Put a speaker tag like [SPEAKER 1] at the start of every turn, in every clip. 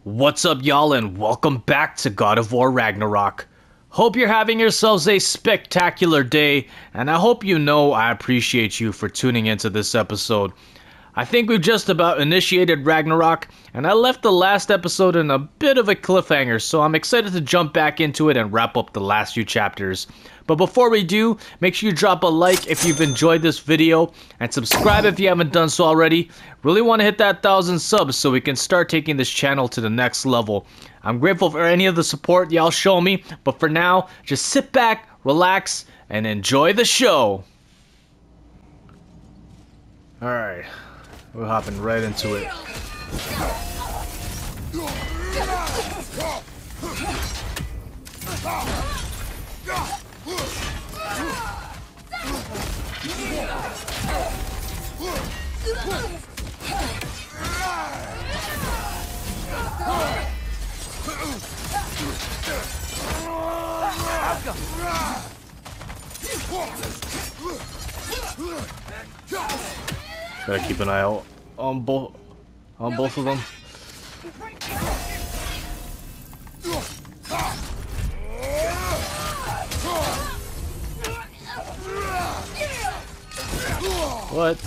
[SPEAKER 1] What's up, y'all, and welcome back to God of War Ragnarok. Hope you're having yourselves a spectacular day, and I hope you know I appreciate you for tuning into this episode. I think we've just about initiated Ragnarok, and I left the last episode in a bit of a cliffhanger, so I'm excited to jump back into it and wrap up the last few chapters. But before we do, make sure you drop a like if you've enjoyed this video, and subscribe if you haven't done so already. Really want to hit that 1,000 subs so we can start taking this channel to the next level. I'm grateful for any of the support y'all show me, but for now, just sit back, relax, and enjoy the show. Alright. We're hopping right into it. Gotta keep an eye out on both of them. What?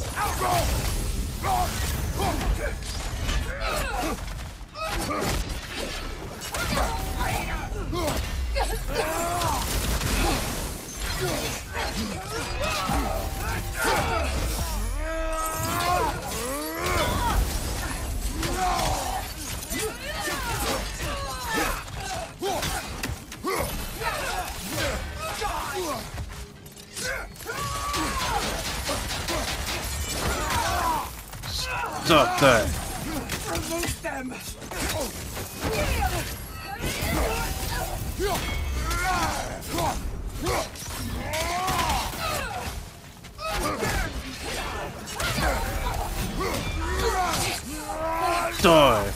[SPEAKER 1] Stop that.
[SPEAKER 2] Remove them.
[SPEAKER 1] Die.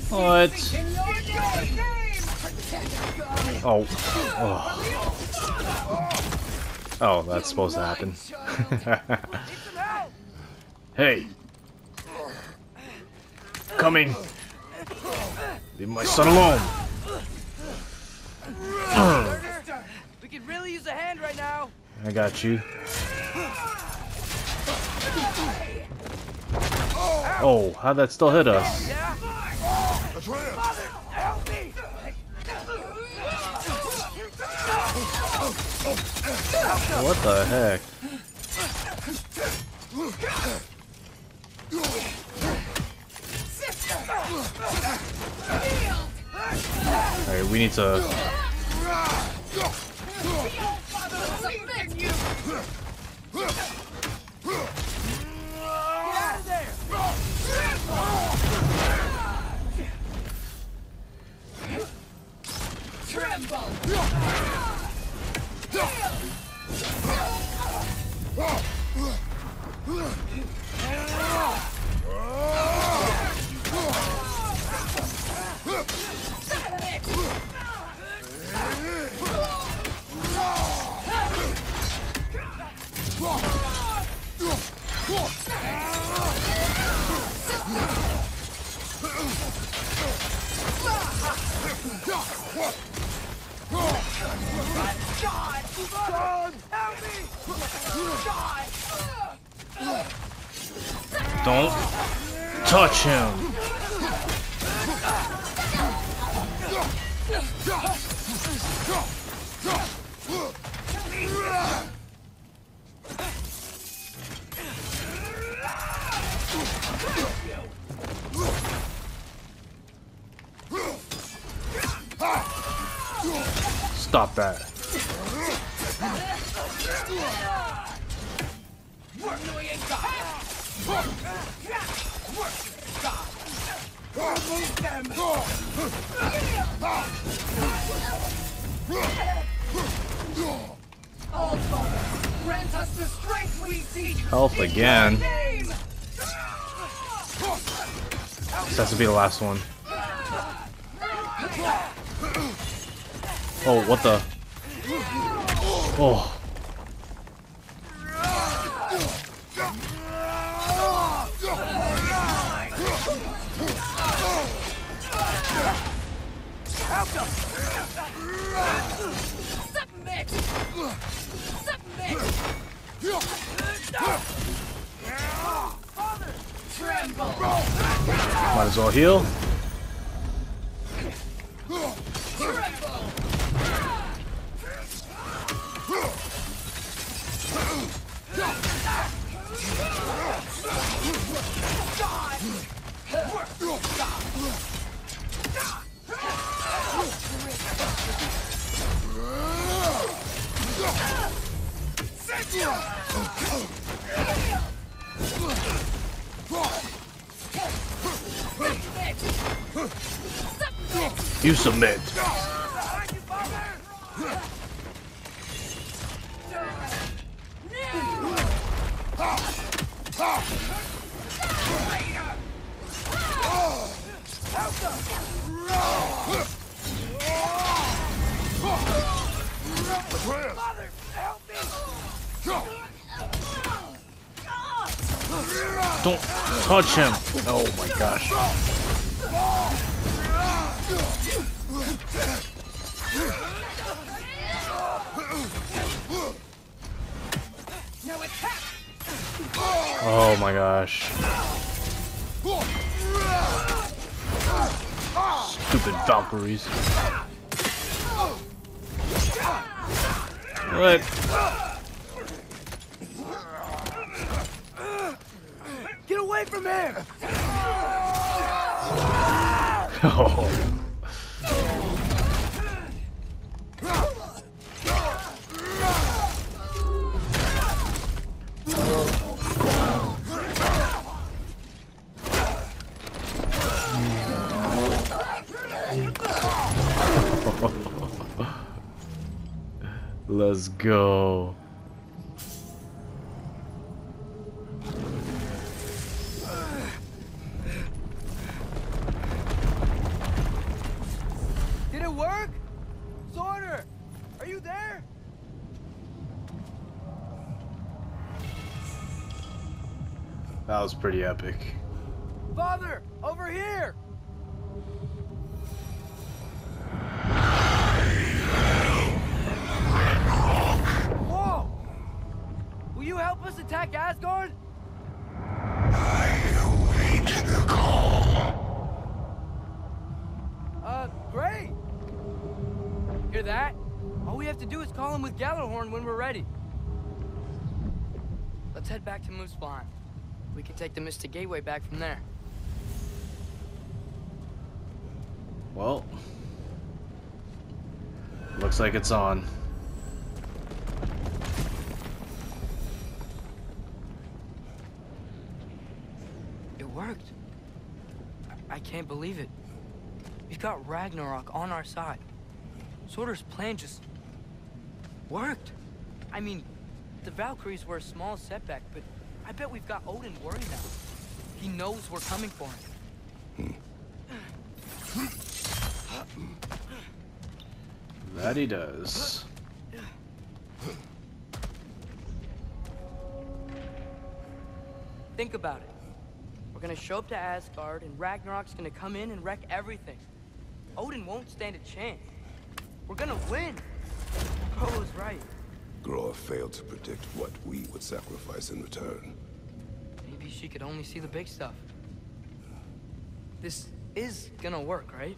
[SPEAKER 1] What? Oh. Oh, that's supposed to happen. Hey. Coming. Leave my son alone.
[SPEAKER 2] We could really use a hand right now.
[SPEAKER 1] I got you. Oh, how'd that still hit us? What the heck? Alright, we need to... Don't touch him. Stop that. Health again. This has to be the last one. Oh, what the? Oh.
[SPEAKER 2] Submit! Submit! Father! Tremble!
[SPEAKER 1] Might as well heal. You submit.
[SPEAKER 2] Father, help me!
[SPEAKER 1] Don't touch him. Oh my gosh.
[SPEAKER 2] Now attack!
[SPEAKER 1] Oh my gosh. Stupid Valkyries. What?
[SPEAKER 2] Get away from him!
[SPEAKER 1] Oh. Let's go.
[SPEAKER 2] Did it work? Sorter! Are you there?
[SPEAKER 1] That was pretty epic.
[SPEAKER 2] Father! Over here! Whoa! Will you help us attack Asgard? Great! Hear that? All we have to do is call him with Gjallarhorn when we're ready. Let's head back to Muspelheim. We can take the Mystic Gateway back from there.
[SPEAKER 1] Well, looks like it's on.
[SPEAKER 2] It worked. I can't believe it. We've got Ragnarok on our side. Sorter's plan just worked. I mean, the Valkyries were a small setback, but I bet we've got Odin worried now. He knows we're coming for him.
[SPEAKER 1] That he does.
[SPEAKER 2] Think about it. We're gonna show up to Asgard, and Ragnarok's gonna come in and wreck everything. Odin won't stand a chance. We're gonna win. Bro was right.
[SPEAKER 3] Groa failed to predict what we would sacrifice in return.
[SPEAKER 2] Maybe she could only see the big stuff. This is gonna work, right?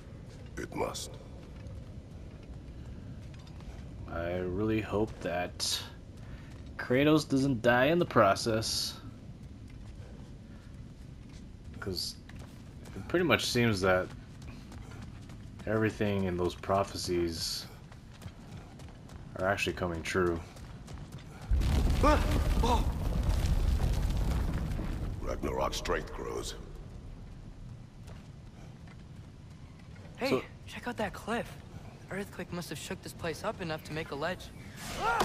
[SPEAKER 3] It must.
[SPEAKER 1] I really hope that Kratos doesn't die in the process. Because it pretty much seems that everything in those prophecies are actually coming true.
[SPEAKER 3] Ragnarok's strength grows.
[SPEAKER 2] Hey,
[SPEAKER 1] So-
[SPEAKER 2] check out that cliff. Earthquake must have shook this place up enough to make a ledge.
[SPEAKER 3] More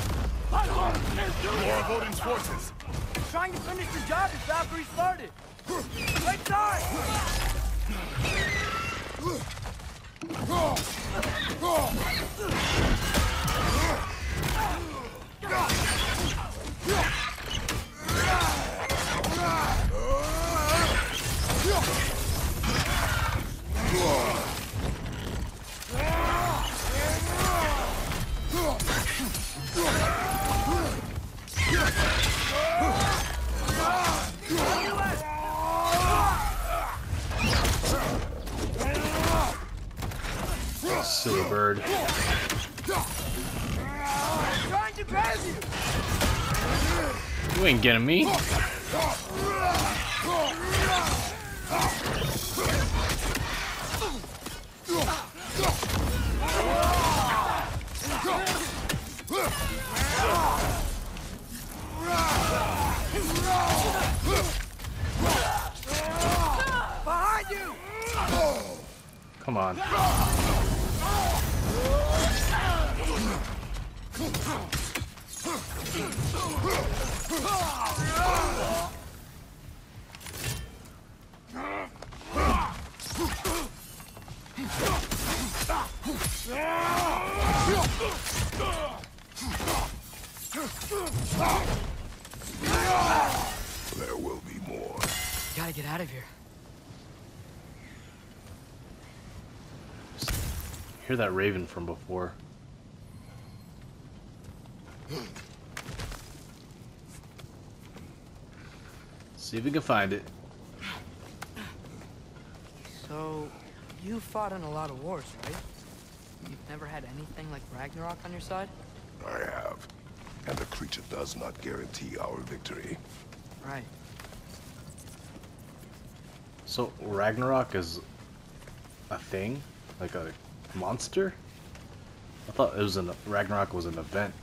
[SPEAKER 3] of Odin's forces!
[SPEAKER 2] Trying to finish the job as Valkyrie started. Right side!
[SPEAKER 1] bird.
[SPEAKER 2] Trying to grab you.
[SPEAKER 1] You ain't getting me.
[SPEAKER 2] Behind you.
[SPEAKER 1] Come on.
[SPEAKER 3] There will be more.
[SPEAKER 2] Gotta get out of here.
[SPEAKER 1] Hear that raven from before. See if we can find it.
[SPEAKER 2] So, you fought in a lot of wars, right? You've never had anything like Ragnarok on your side?
[SPEAKER 3] I have. And the creature does not guarantee our victory.
[SPEAKER 2] Right.
[SPEAKER 1] So Ragnarok is a thing? Like a monster? I thought it was Ragnarok was an event.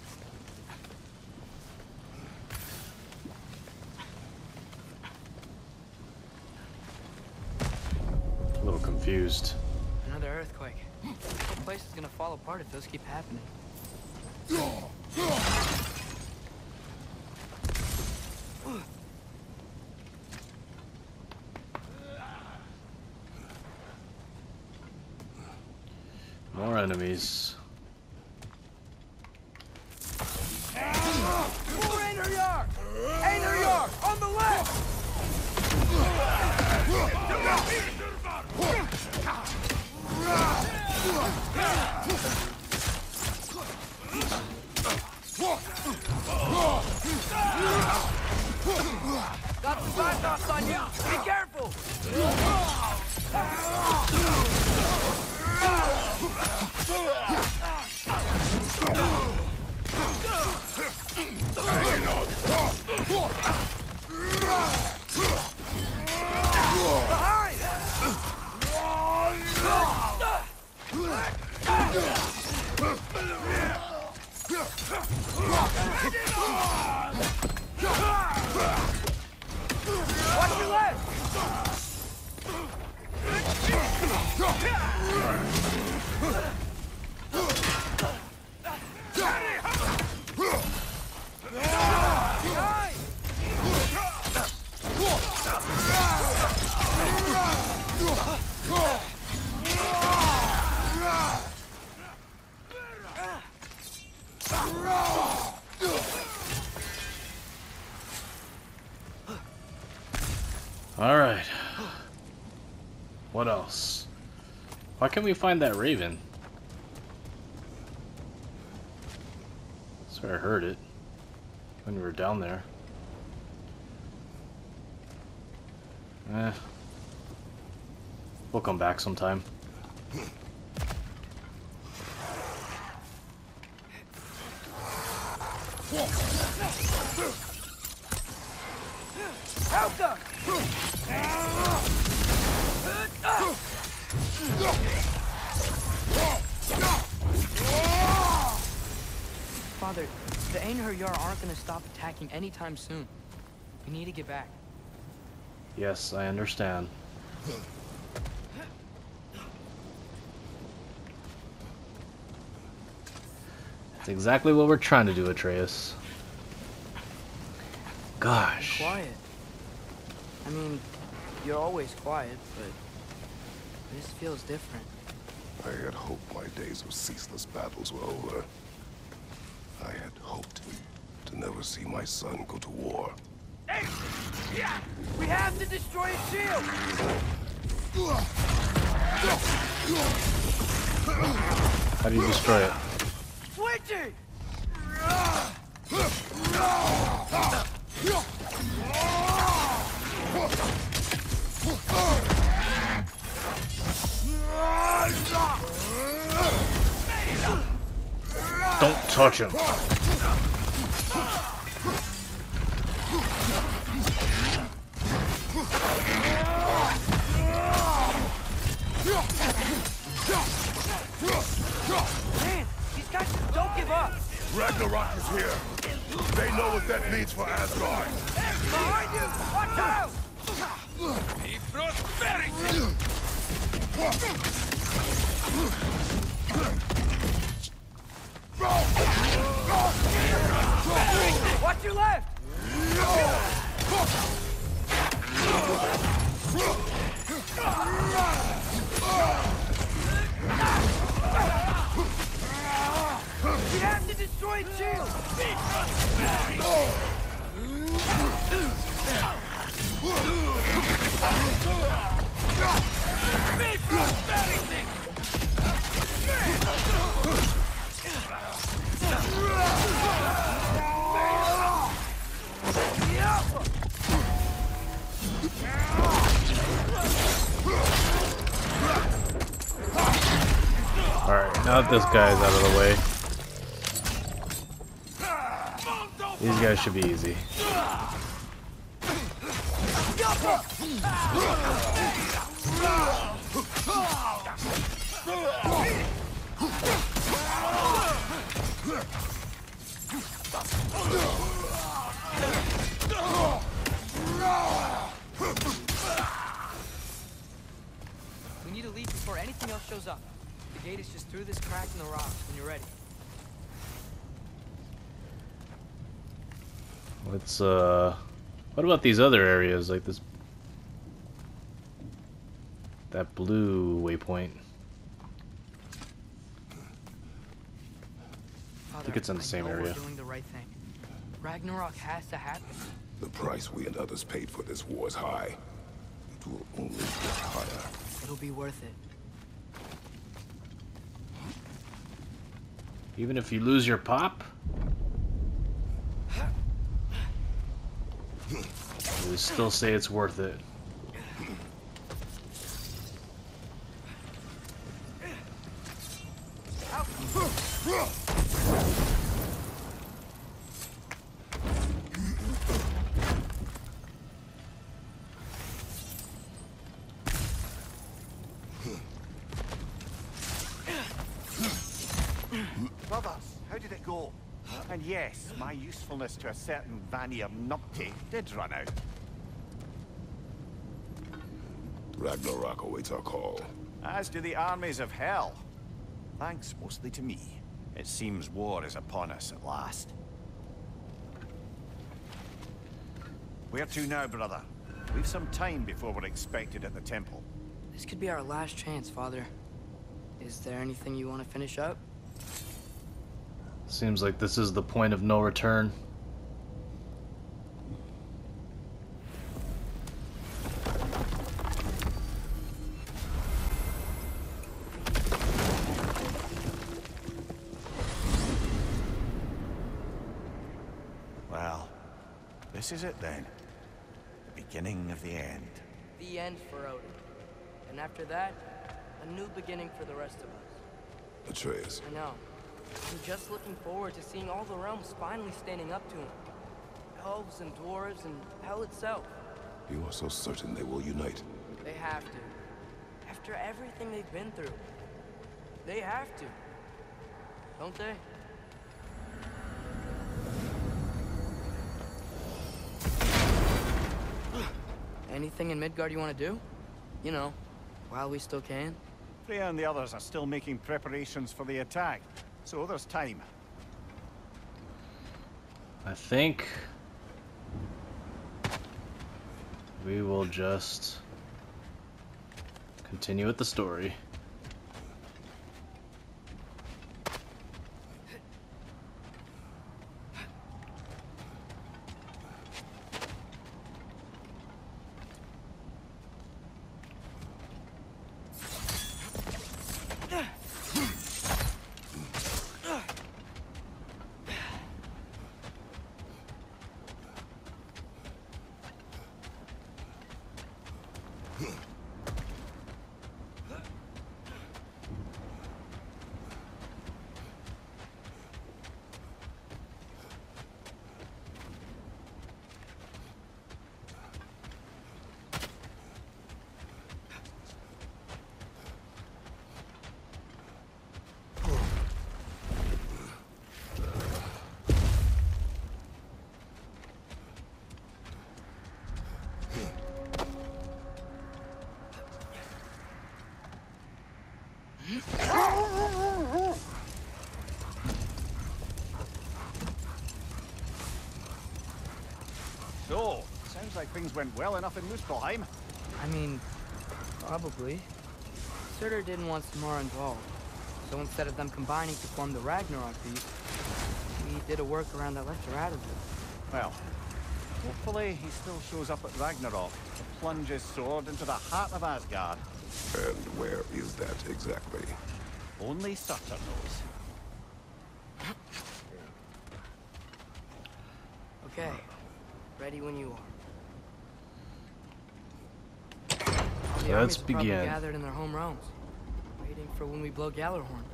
[SPEAKER 1] A little confused.
[SPEAKER 2] Another earthquake. The whole place is gonna fall apart if those keep happening.
[SPEAKER 1] More enemies.
[SPEAKER 2] Einherjar! Einherjar! On the left! Got some Cyclops on you! Be careful! Watch your left!
[SPEAKER 1] Alright. What else? Why can't we find that raven? I swear I heard it when we were down there. We'll come back sometime.
[SPEAKER 2] Helga! Father, the Einherjar aren't gonna stop attacking anytime soon. We need to get back.
[SPEAKER 1] Yes, I understand. That's exactly what we're trying to do, Atreus. Gosh.
[SPEAKER 2] Quiet. I mean, you're always quiet, but this feels different.
[SPEAKER 3] I had hoped my days of ceaseless battles were over. I had hoped to never see my son go to war.
[SPEAKER 2] Hey! Yeah! We have to destroy his shield!
[SPEAKER 1] How do you destroy it?
[SPEAKER 2] Switching!
[SPEAKER 1] Don't touch him.
[SPEAKER 2] Man, these guys just don't give up.
[SPEAKER 3] Ragnarok is here. They know what that means for Asgard.
[SPEAKER 2] Behind you! Watch out! Watch your left! We have to destroy its shield!
[SPEAKER 1] Alright, now that this guy's out of the way, these guys should be easy.
[SPEAKER 2] We need to leave before anything else shows up. The gate is just through this crack in the rocks when you're ready.
[SPEAKER 1] Let's, what about these other areas, like this, that blue waypoint?
[SPEAKER 2] Father,
[SPEAKER 1] think it's in the same
[SPEAKER 2] know
[SPEAKER 1] area.
[SPEAKER 2] We're doing the right thing. Ragnarok has to happen.
[SPEAKER 3] The price we and others paid for this war is high. It will only get higher.
[SPEAKER 2] It'll be worth it.
[SPEAKER 1] Even if you lose your pop? You still say it's worth it.
[SPEAKER 4] Brothers, how did it go? And yes, my usefulness to a certain Vanir numpty did run out.
[SPEAKER 3] Ragnarok awaits our call.
[SPEAKER 4] As do the armies of hell. Thanks mostly to me. It seems war is upon us at last. Where to now, brother? We've some time before we're expected at the temple.
[SPEAKER 2] This could be our last chance, Father. Is there anything you want to finish up?
[SPEAKER 1] Seems like this is the point of no return.
[SPEAKER 4] Well, this is it then. The beginning of the end.
[SPEAKER 2] The end for Odin. And after that, a new beginning for the rest of us.
[SPEAKER 3] Atreus,
[SPEAKER 2] I know. I'm just looking forward to seeing all the realms finally standing up to him. Elves and dwarves and hell itself.
[SPEAKER 3] you are so certain they will unite.
[SPEAKER 2] They have to. After everything they've been through. They have to. Don't they? Anything in Midgard you want to do? You know, while we still can.
[SPEAKER 4] Freya and the others are still making preparations for the attack, so there's time.
[SPEAKER 1] I think we will just continue with the story.
[SPEAKER 4] So, sounds like things went well enough in Muspelheim.
[SPEAKER 2] I mean, probably. Surtur didn't want Samara involved, so instead of them combining to form the Ragnarok beast, we did a workaround that left her out of it.
[SPEAKER 4] Well, hopefully he still shows up at Ragnarok to plunge his sword into the heart of Asgard.
[SPEAKER 3] And where is that exactly?
[SPEAKER 4] Only Surtur knows.
[SPEAKER 2] Okay, ready when you are. The
[SPEAKER 1] Let's
[SPEAKER 2] armies are probably
[SPEAKER 1] begin.
[SPEAKER 2] gathered in their home realms, waiting for when we blow Gjallarhorn.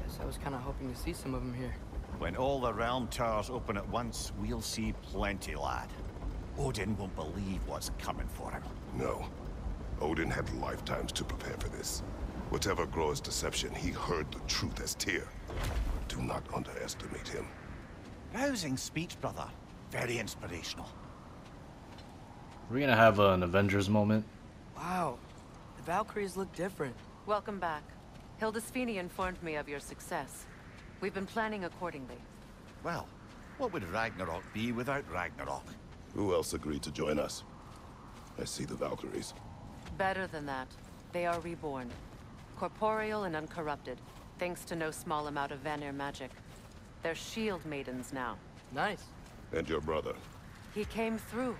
[SPEAKER 2] Guess I was kind of hoping to see some of them here.
[SPEAKER 4] When all the realm towers open at once, we'll see plenty, lad. Odin won't believe what's coming for him.
[SPEAKER 3] No. Odin had lifetimes to prepare for this. Whatever Groa's deception, he heard the truth as Tyr. Do not underestimate him.
[SPEAKER 4] Rousing speech, brother. Very inspirational.
[SPEAKER 1] We're gonna have an Avengers moment.
[SPEAKER 2] Wow, the Valkyries look different.
[SPEAKER 5] Welcome back. Hildisvini informed me of your success. We've been planning accordingly.
[SPEAKER 4] Well, what would Ragnarok be without Ragnarok?
[SPEAKER 3] Who else agreed to join us? I see the Valkyries.
[SPEAKER 5] Better than that. They are reborn. Corporeal and uncorrupted, thanks to no small amount of Vanir magic. They're shield maidens now.
[SPEAKER 2] Nice.
[SPEAKER 3] And your brother.
[SPEAKER 5] He came through.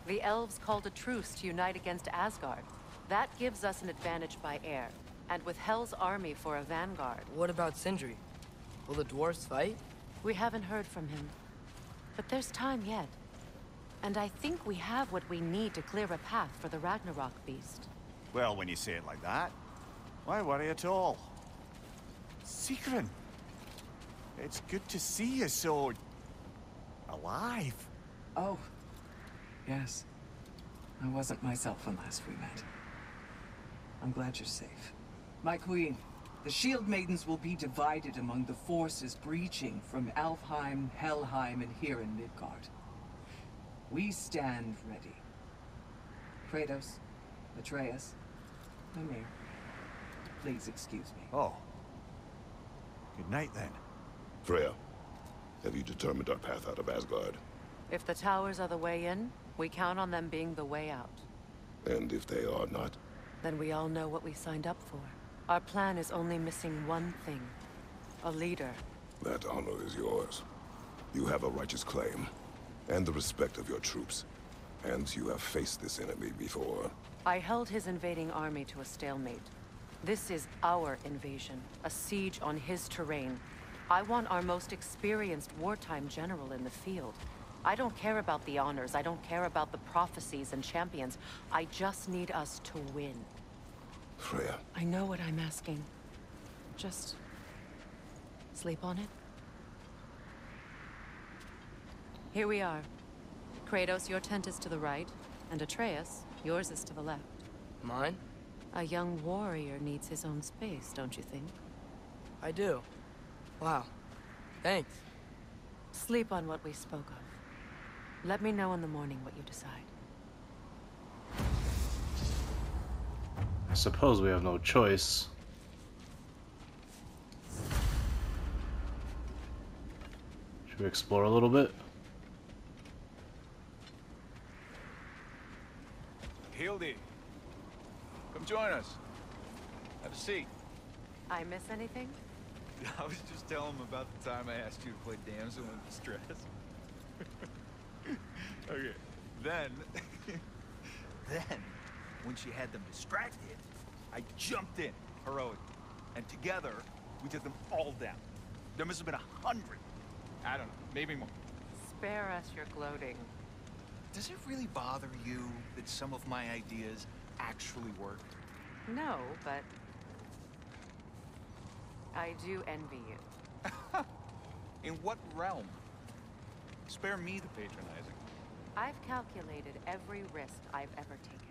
[SPEAKER 5] The elves called a truce to unite against Asgard. That gives us an advantage by air, and with Hel's army for a vanguard.
[SPEAKER 2] What about Sindri? Will the dwarves fight?
[SPEAKER 5] We haven't heard from him. But there's time yet. And I think we have what we need to clear a path for the Ragnarok beast.
[SPEAKER 4] Well, when you say it like that, why worry at all? Sigrun! It's good to see you so... alive.
[SPEAKER 6] Oh, yes. I wasn't myself when last we met. I'm glad you're safe. My queen, the Shield Maidens will be divided among the forces breaching from Alfheim, Helheim, and here in Midgard. We stand ready. Kratos, Atreus, Mimir, please excuse me.
[SPEAKER 4] Oh. Good night, then.
[SPEAKER 3] Freya, have you determined our path out of Asgard?
[SPEAKER 5] If the towers are the way in, we count on them being the way out.
[SPEAKER 3] And if they are not?
[SPEAKER 5] Then we all know what we signed up for. Our plan is only missing one thing. A leader.
[SPEAKER 3] That honor is yours. You have a righteous claim, and the respect of your troops. And you have faced this enemy before.
[SPEAKER 5] I held his invading army to a stalemate. This is our invasion, a siege on his terrain. I want our most experienced wartime general in the field. I don't care about the honors, I don't care about the prophecies and champions. I just need us to win.
[SPEAKER 3] Freya.
[SPEAKER 5] I know what I'm asking. Just... sleep on it. Here we are. Kratos, your tent is to the right, and Atreus, yours is to the left.
[SPEAKER 2] Mine?
[SPEAKER 5] A young warrior needs his own space, don't you think?
[SPEAKER 2] I do. Wow. Thanks.
[SPEAKER 5] Sleep on what we spoke of. Let me know in the morning what you decide.
[SPEAKER 1] I suppose we have no choice. Should we explore a little bit?
[SPEAKER 7] Hildy, come join us. Have a seat.
[SPEAKER 5] I miss anything?
[SPEAKER 7] I was just telling him about the time I asked you to play damsel in distress. Okay, then when she had them distracted, I jumped in, heroic, and together we took them all down. There must have been 100. I don't know, maybe more.
[SPEAKER 5] Spare us your gloating.
[SPEAKER 7] Does it really bother you that some of my ideas actually work?
[SPEAKER 5] No, but... I do envy you.
[SPEAKER 7] In what realm? Spare me the patronizing.
[SPEAKER 5] I've calculated every risk I've ever taken.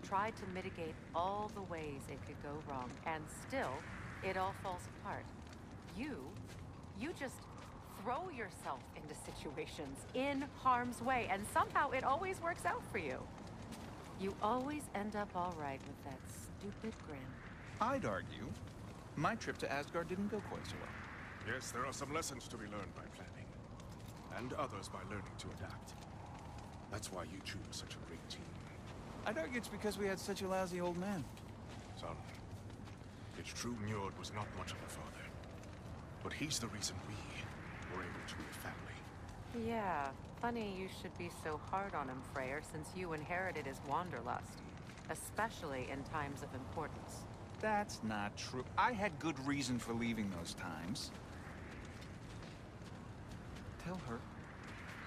[SPEAKER 5] Tried to mitigate all the ways it could go wrong, and still, it all falls apart. You just throw yourself into situations in harm's way, and somehow it always works out for you. You always end up all right with that stupid grin.
[SPEAKER 7] I'd argue my trip to Asgard didn't go quite so well.
[SPEAKER 3] Yes, there are some lessons to be learned by planning, and others by learning to adapt. That's why you two are such a great team.
[SPEAKER 7] I'd argue it's because we had such a lousy old man.
[SPEAKER 3] Son, it's true Njord was not much of a father, but he's the reason we were able to be a family.
[SPEAKER 5] Yeah, funny you should be so hard on him, Freyr, since you inherited his wanderlust, especially in times of importance.
[SPEAKER 7] That's not true. I had good reason for leaving those times. Tell her.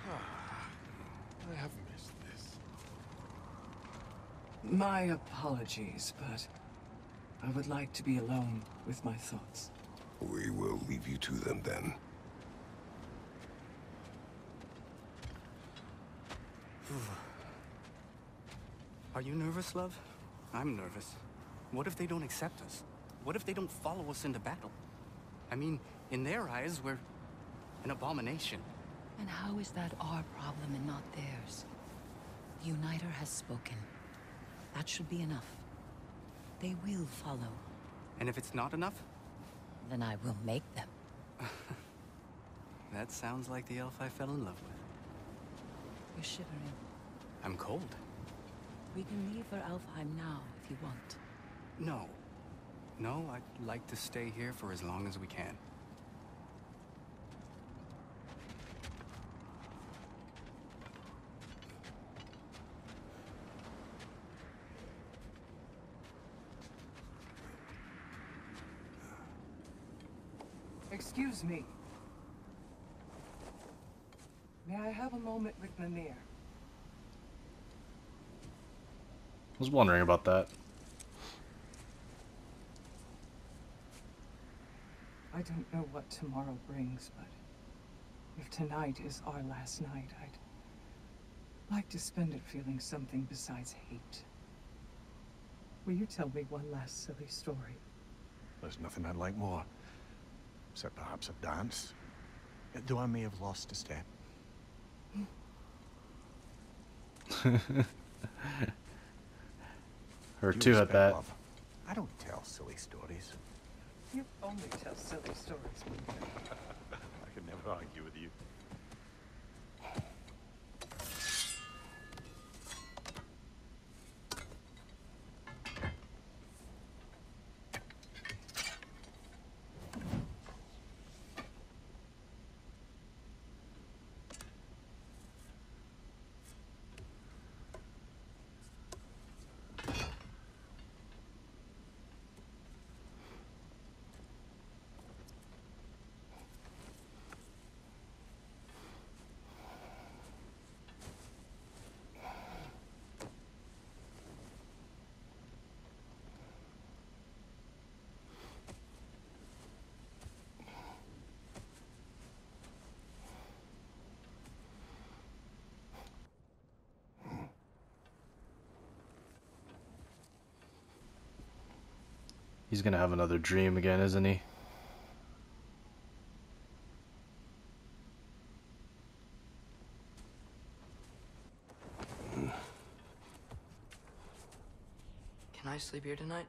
[SPEAKER 3] I have missed this.
[SPEAKER 6] My apologies, but I would like to be alone with my thoughts.
[SPEAKER 3] We will leave you to them then.
[SPEAKER 8] Are you nervous, love? I'm nervous. What if they don't accept us? What if they don't follow us into battle? I mean, in their eyes, we're an abomination.
[SPEAKER 9] And how is that our problem and not theirs? The Uniter has spoken. That should be enough. They will follow.
[SPEAKER 8] And if it's not enough?
[SPEAKER 9] Then I will make them.
[SPEAKER 8] That sounds like the elf I fell in love with.
[SPEAKER 9] You're shivering.
[SPEAKER 8] I'm cold.
[SPEAKER 9] We can leave for Alfheim now if you want.
[SPEAKER 8] No. No, I'd like to stay here for as long as we can.
[SPEAKER 6] Excuse me. May I have a moment with Mimir?
[SPEAKER 1] I was wondering about that.
[SPEAKER 6] I don't know what tomorrow brings, but if tonight is our last night, I'd like to spend it feeling something besides hate. Will you tell me one last silly story?
[SPEAKER 4] There's nothing I'd like more. Except perhaps a dance. Though I may have lost a step.
[SPEAKER 1] Her
[SPEAKER 4] Due
[SPEAKER 1] too at
[SPEAKER 4] respect,
[SPEAKER 1] that.
[SPEAKER 4] love. I don't tell silly stories.
[SPEAKER 6] You only tell silly stories, Mimir.
[SPEAKER 4] I could never argue with you.
[SPEAKER 1] He's gonna have another dream again, isn't he?
[SPEAKER 2] Can I sleep here tonight?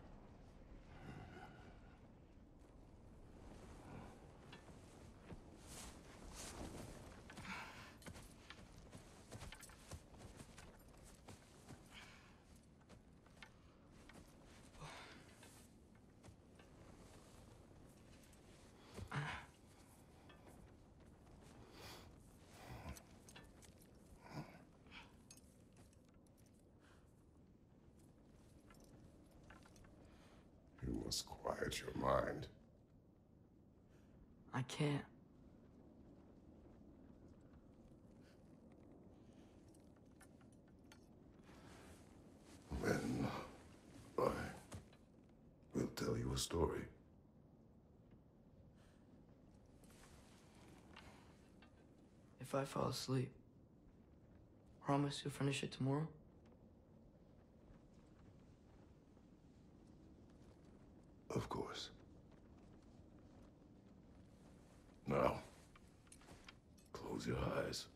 [SPEAKER 3] You must quiet your mind.
[SPEAKER 2] I can't.
[SPEAKER 3] Then I will tell you a story.
[SPEAKER 2] If I fall asleep, promise you'll finish it tomorrow?
[SPEAKER 3] Of course. Now, close your eyes.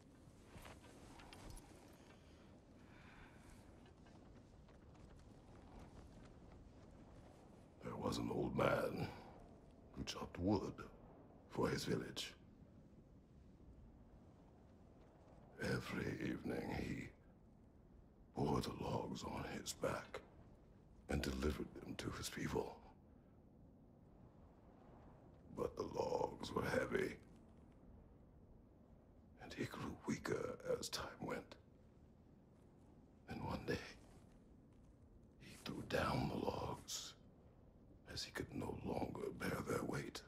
[SPEAKER 3] There was an old man who chopped wood for his village. Every evening he bore the logs on his back and delivered them to his people. But the logs were heavy, and he grew weaker as time went. And one day, he threw down the logs as he could no longer bear their weight.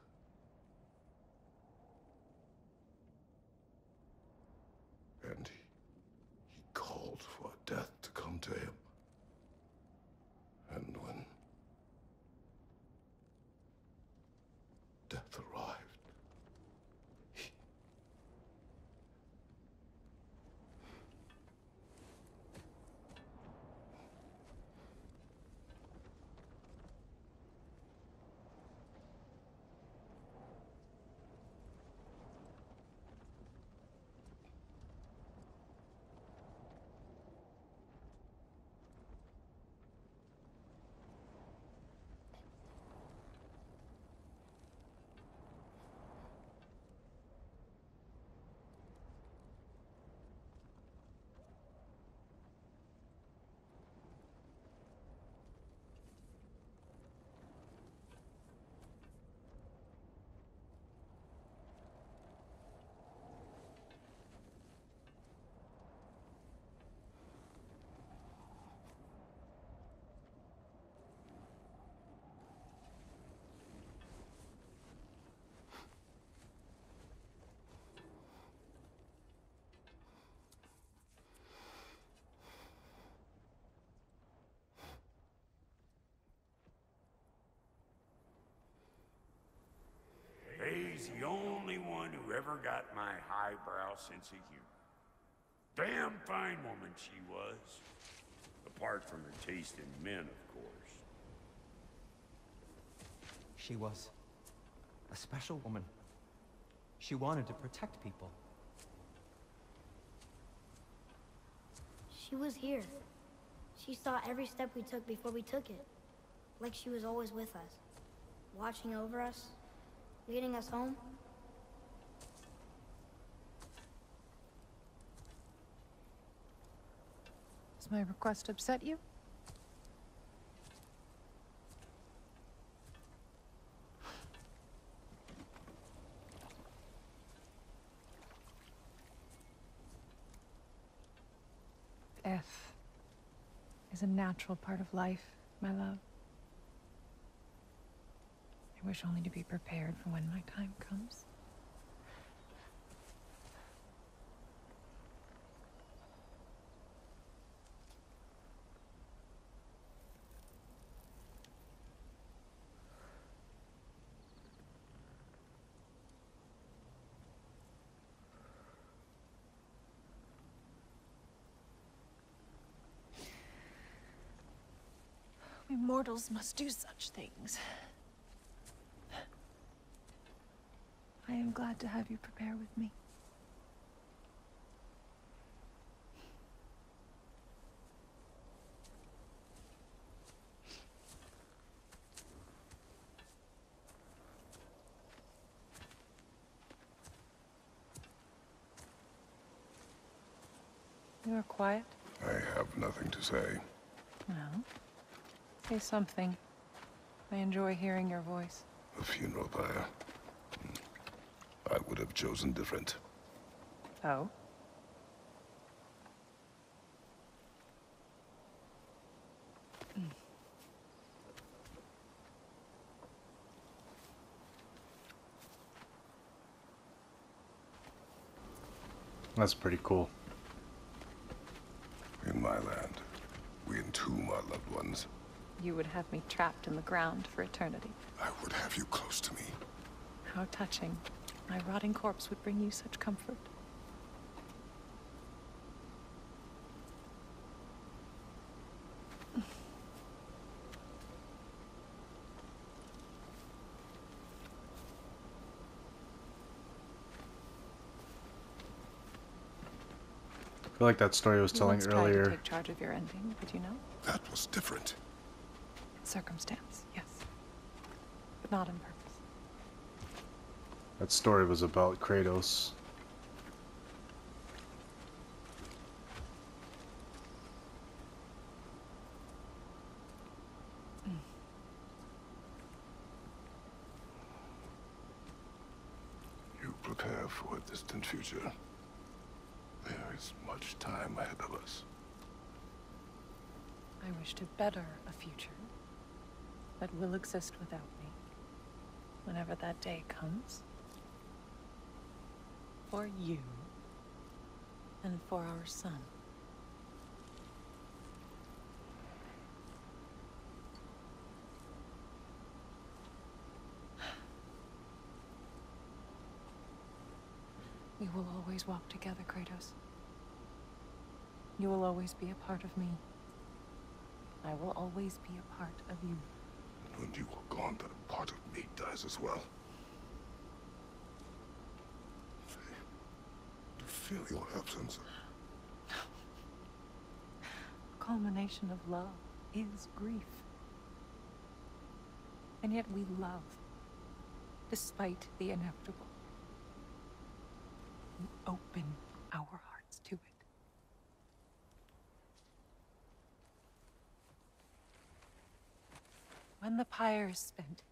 [SPEAKER 3] And he called for death to come to him. And when death arrived,
[SPEAKER 10] He's the only one who ever got my highbrow sense of humor. Damn fine woman she was. Apart from her taste in men, of course.
[SPEAKER 11] She was a special woman. She wanted to protect people.
[SPEAKER 12] She was here. She saw every step we took before we took it. Like she was always with us. Watching over us. Leading us home.
[SPEAKER 13] Does my request upset you? Death is a natural part of life, my love. I wish only to be prepared for when my time comes. We mortals must do such things. I am glad to have you prepare with me. You are quiet?
[SPEAKER 3] I have nothing to say.
[SPEAKER 13] Well, say something. I enjoy hearing your voice.
[SPEAKER 3] The funeral pyre. I would have chosen different.
[SPEAKER 13] Oh?
[SPEAKER 1] That's pretty cool.
[SPEAKER 3] In my land, we entomb our loved ones.
[SPEAKER 13] You would have me trapped in the ground for eternity.
[SPEAKER 3] I would have you close to me.
[SPEAKER 13] How touching. My rotting corpse would bring you such comfort.
[SPEAKER 1] I feel like that story I was telling
[SPEAKER 13] You once
[SPEAKER 1] earlier.
[SPEAKER 13] tried to take charge of your ending, did you know?
[SPEAKER 3] That was different.
[SPEAKER 13] Circumstance, yes. not on purpose.
[SPEAKER 1] That story was about Kratos.
[SPEAKER 3] You prepare for a distant future. There is much time ahead of us.
[SPEAKER 13] I wish to better a future that will exist without me, whenever that day comes. For you, and for our son. We will always walk together, Kratos. You will always be a part of me. I will always be a part of you.
[SPEAKER 3] When you are gone, that part of me dies as well. To feel your absence.
[SPEAKER 13] The culmination of love is grief. And yet we love, despite the inevitable. We open our hearts to it. When the pyre is spent,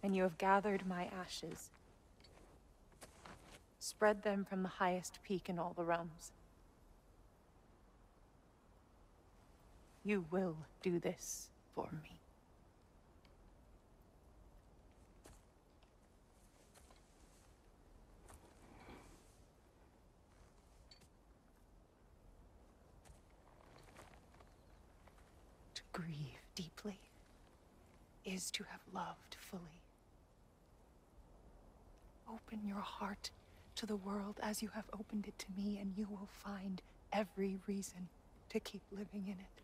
[SPEAKER 13] and you have gathered my ashes, spread them from the highest peak in all the realms. You will do this for me. To grieve deeply is to have loved fully. Open your heart to the world as you have opened it to me, and you will find every reason to keep living in it.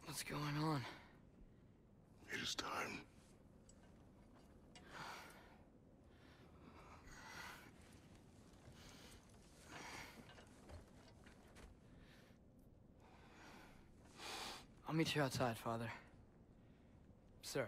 [SPEAKER 2] What's going on?
[SPEAKER 3] It is time.
[SPEAKER 2] I'll meet you outside, Father. Sir.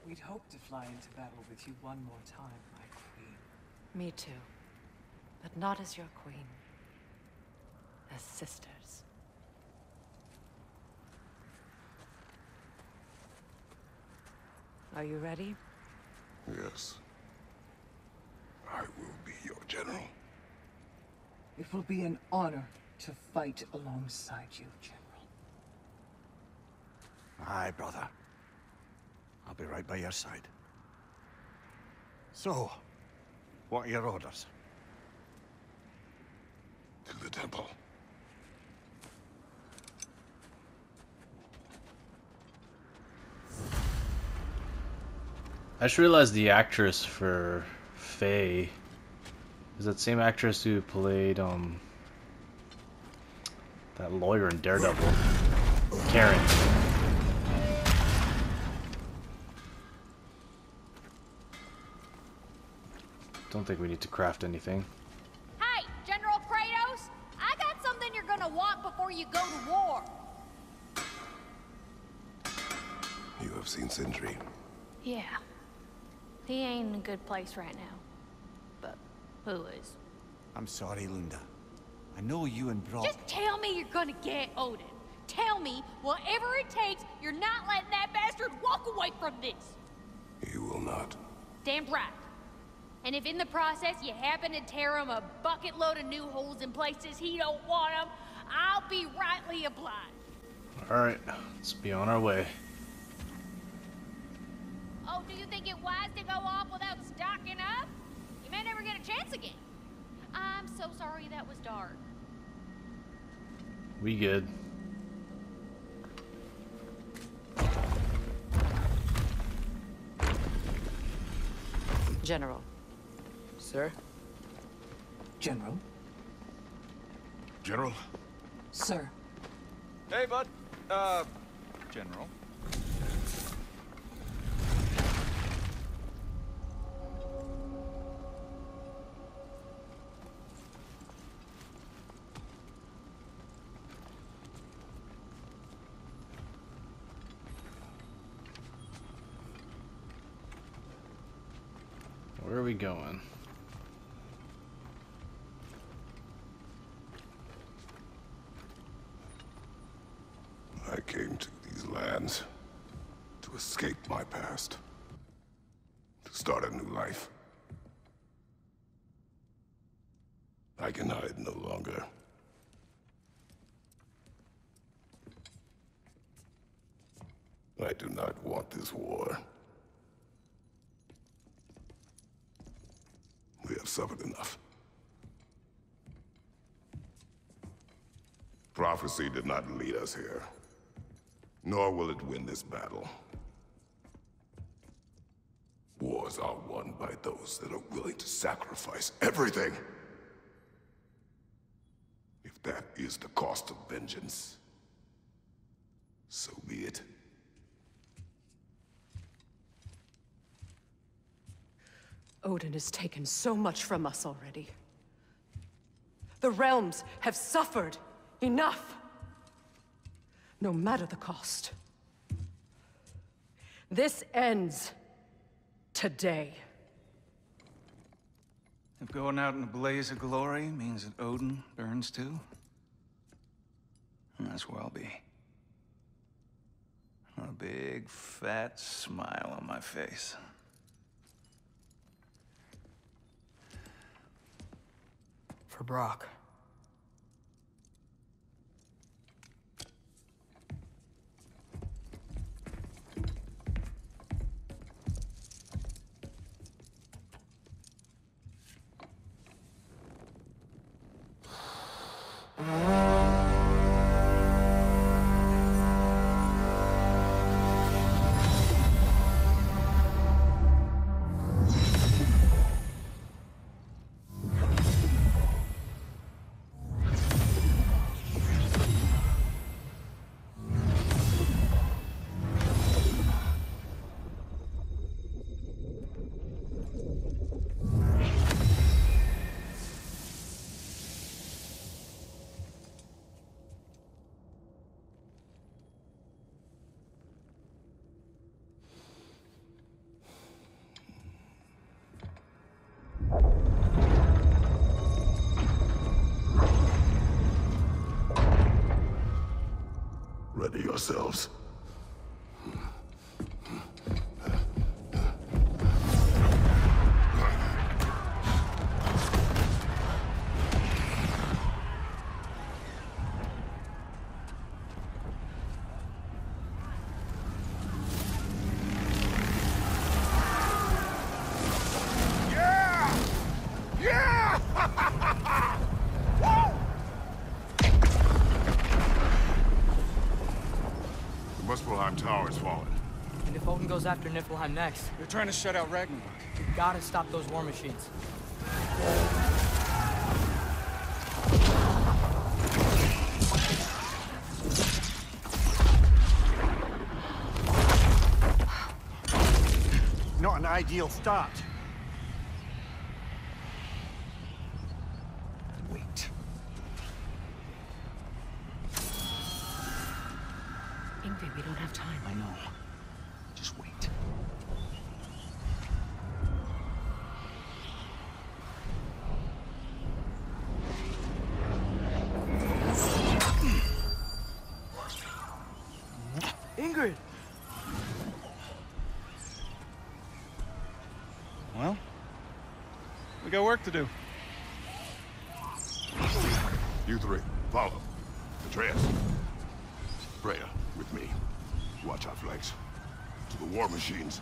[SPEAKER 6] We'd hoped to fly into battle with you one more time, my queen.
[SPEAKER 5] Me too. But not as your queen. As sisters. Are you ready?
[SPEAKER 3] Yes. I will be your general.
[SPEAKER 6] It will be an honor to fight alongside you, General.
[SPEAKER 4] Aye, brother. I'll be right by your side. So, what are your orders?
[SPEAKER 3] To the temple.
[SPEAKER 1] I just realized the actress for Faye is that same actress who played That lawyer in Daredevil. Karen. Don't think we need to craft anything.
[SPEAKER 14] Hey, General Kratos! I got something you're gonna want before you go to war!
[SPEAKER 3] You have seen Sindri.
[SPEAKER 14] Yeah. He ain't in a good place right now. But who is?
[SPEAKER 4] I'm sorry, Lunda. I know you and Brock...
[SPEAKER 14] Just tell me you're gonna get Odin. Tell me, whatever it takes, you're not letting that bastard walk away from this.
[SPEAKER 3] You will not.
[SPEAKER 14] Damn right. And if in the process you happen to tear him a bucket load of new holes in places he don't want them, I'll be rightly obliged.
[SPEAKER 1] Alright, let's be on our way.
[SPEAKER 14] Oh, do you think it wise to go off without stocking up? You may never get a chance again. I'm so sorry that was dark.
[SPEAKER 1] We good.
[SPEAKER 5] General.
[SPEAKER 2] Sir?
[SPEAKER 6] General?
[SPEAKER 3] General?
[SPEAKER 6] Sir.
[SPEAKER 7] Hey, bud. General.
[SPEAKER 1] Where are we going?
[SPEAKER 3] I came to these lands to escape my past, to start a new life. I can hide no longer. I do not want this war. We have suffered enough. Prophecy did not lead us here, nor will it win this battle. Wars are won by those that are willing to sacrifice everything. If that is the cost of vengeance, so be it.
[SPEAKER 15] Odin has taken so much from us already. The realms have suffered enough. No matter the cost. This ends today.
[SPEAKER 16] If going out in a blaze of glory means that Odin burns too, that's where I'll be. A big, fat smile on my face.
[SPEAKER 2] For Brock.
[SPEAKER 3] Ready yourselves. Tower is fallen.
[SPEAKER 2] And if Odin goes after Niflheim next...
[SPEAKER 16] They're trying to shut out Ragnarok.
[SPEAKER 2] We gotta stop those war machines.
[SPEAKER 4] my deal stopped.
[SPEAKER 16] Wait.
[SPEAKER 9] Ingrid, we don't have time.
[SPEAKER 16] I know. Just wait.
[SPEAKER 2] Ingrid!
[SPEAKER 16] Well, we got work to do.
[SPEAKER 3] You three, follow. Atreus. Freya, with me. Watch our flanks. To the war machines.